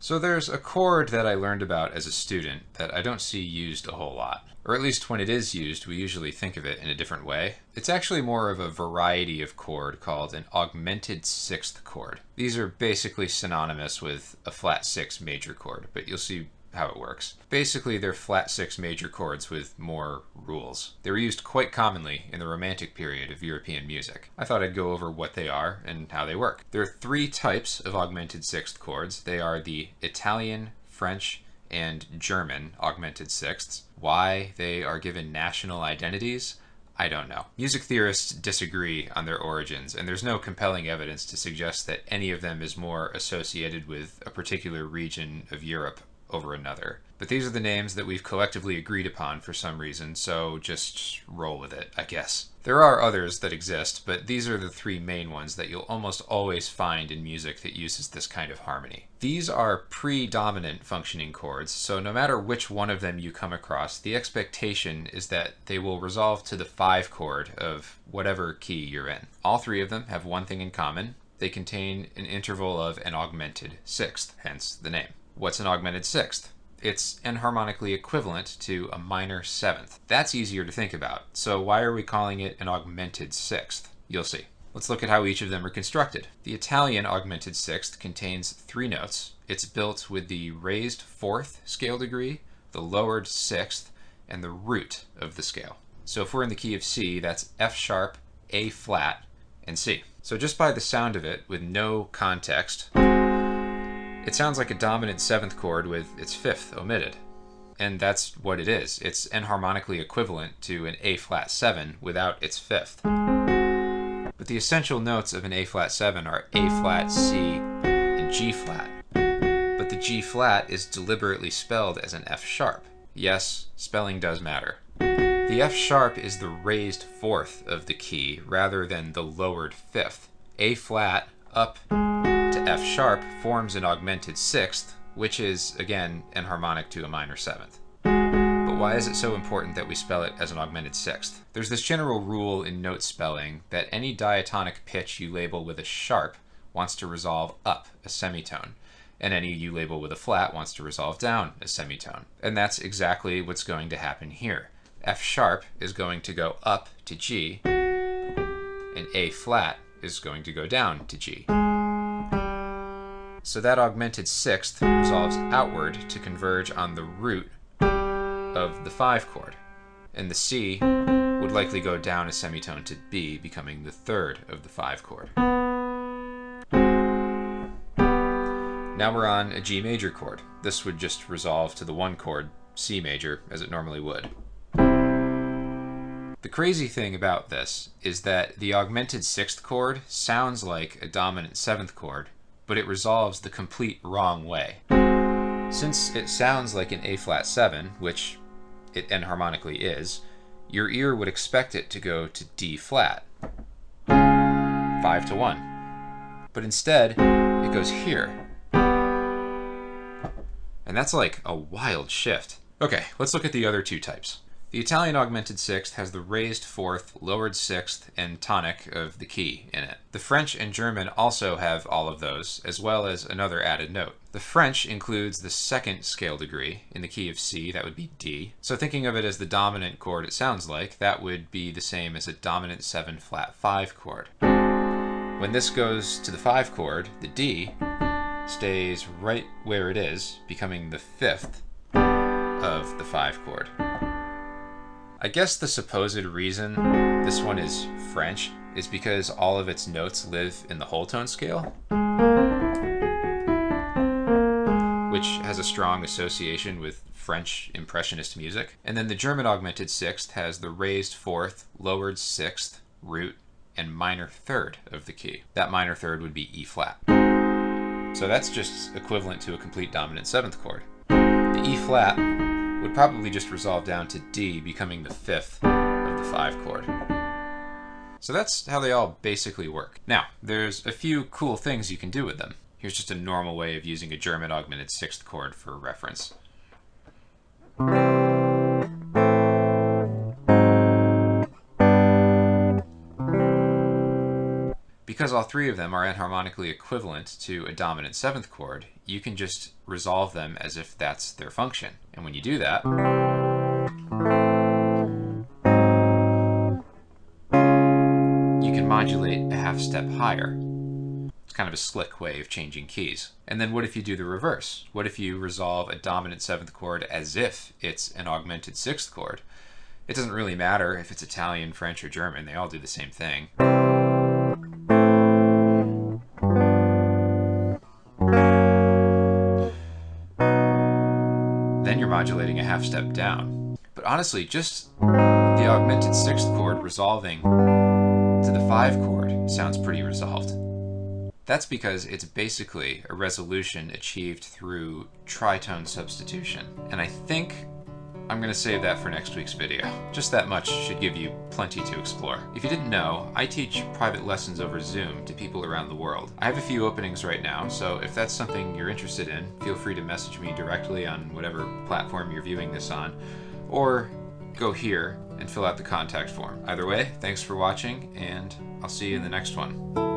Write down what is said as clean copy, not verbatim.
So there's a chord that I learned about as a student that I don't see used a whole lot. Or at least when it is used, we usually think of it in a different way. It's actually more of a variety of chord called an augmented sixth chord. These are basically synonymous with a flat six major chord, but you'll see how it works. Basically, they're flat six major chords with more rules. They were used quite commonly in the Romantic period of European music. I thought I'd go over what they are and how they work. There are three types of augmented sixth chords. They are the Italian, French, and German augmented sixths. Why they are given national identities, I don't know. Music theorists disagree on their origins, and there's no compelling evidence to suggest that any of them is more associated with a particular region of Europe over another. But these are the names that we've collectively agreed upon for some reason, so just roll with it, I guess. There are others that exist, but these are the three main ones that you'll almost always find in music that uses this kind of harmony. These are predominant functioning chords, so no matter which one of them you come across, the expectation is that they will resolve to the 5 chord of whatever key you're in. All three of them have one thing in common. They contain an interval of an augmented sixth, hence the name. What's an augmented sixth? It's enharmonically equivalent to a minor seventh. That's easier to think about, so why are we calling it an augmented sixth? You'll see. Let's look at how each of them are constructed. The Italian augmented sixth contains 3 notes. It's built with the raised 4th scale degree, the lowered 6th, and the root of the scale. So if we're in the key of C, that's F sharp, A flat, and C. So just by the sound of it, with no context, it sounds like a dominant 7th chord with its 5th omitted. And that's what it is. It's enharmonically equivalent to an A flat 7 without its 5th. But the essential notes of an A flat 7 are A flat, C, and G flat. But the G flat is deliberately spelled as an F sharp. Yes, spelling does matter. The F sharp is the raised 4th of the key rather than the lowered 5th. A flat up to F sharp forms an augmented sixth, which is, again, enharmonic to a minor 7th. But why is it so important that we spell it as an augmented sixth? There's this general rule in note spelling that any diatonic pitch you label with a sharp wants to resolve up a semitone, and any you label with a flat wants to resolve down a semitone. And that's exactly what's going to happen here. F sharp is going to go up to G, and A flat is going to go down to G. So that augmented sixth resolves outward to converge on the root of the 5 chord, and the C would likely go down a semitone to B, becoming the 3rd of the 5 chord. Now we're on a G major chord. This would just resolve to the 1 chord, C major, as it normally would. The crazy thing about this is that the augmented 6th chord sounds like a dominant 7th chord, but it resolves the complete wrong way. Since it sounds like an A flat 7, which it enharmonically is, your ear would expect it to go to D flat, 5 to 1. But instead, it goes here. And that's like a wild shift. Okay, let's look at the other 2 types. The Italian augmented sixth has the raised 4th, lowered 6th, and tonic of the key in it. The French and German also have all of those, as well as another added note. The French includes the 2nd scale degree in the key of C, that would be D. So thinking of it as the dominant chord it sounds like, that would be the same as a dominant 7 flat 5 chord. When this goes to the 5 chord, the D stays right where it is, becoming the 5th of the 5 chord. I guess the supposed reason this one is French is because all of its notes live in the whole tone scale, which has a strong association with French impressionist music. And then the German augmented sixth has the raised 4th, lowered 6th, root, and minor 3rd of the key. That minor 3rd would be E flat. So that's just equivalent to a complete dominant 7th chord. The E flat would probably just resolve down to D, becoming the 5th of the 5 chord. So that's how they all basically work. Now, there's a few cool things you can do with them. Here's just a normal way of using a German augmented 6th chord for reference. Because all 3 of them are enharmonically equivalent to a dominant 7th chord, you can just resolve them as if that's their function. And when you do that, you can modulate a half step higher. It's kind of a slick way of changing keys. And then what if you do the reverse? What if you resolve a dominant seventh chord as if it's an augmented sixth chord? It doesn't really matter if it's Italian, French, or German. They all do the same thing. Then you're modulating a half step down. But honestly, just the augmented sixth chord resolving to the 5 chord sounds pretty resolved. That's because it's basically a resolution achieved through tritone substitution. And I think I'm going to save that for next week's video. Just that much should give you plenty to explore. If you didn't know, I teach private lessons over Zoom to people around the world. I have a few openings right now, so if that's something you're interested in, feel free to message me directly on whatever platform you're viewing this on, or go here and fill out the contact form. Either way, thanks for watching, and I'll see you in the next one.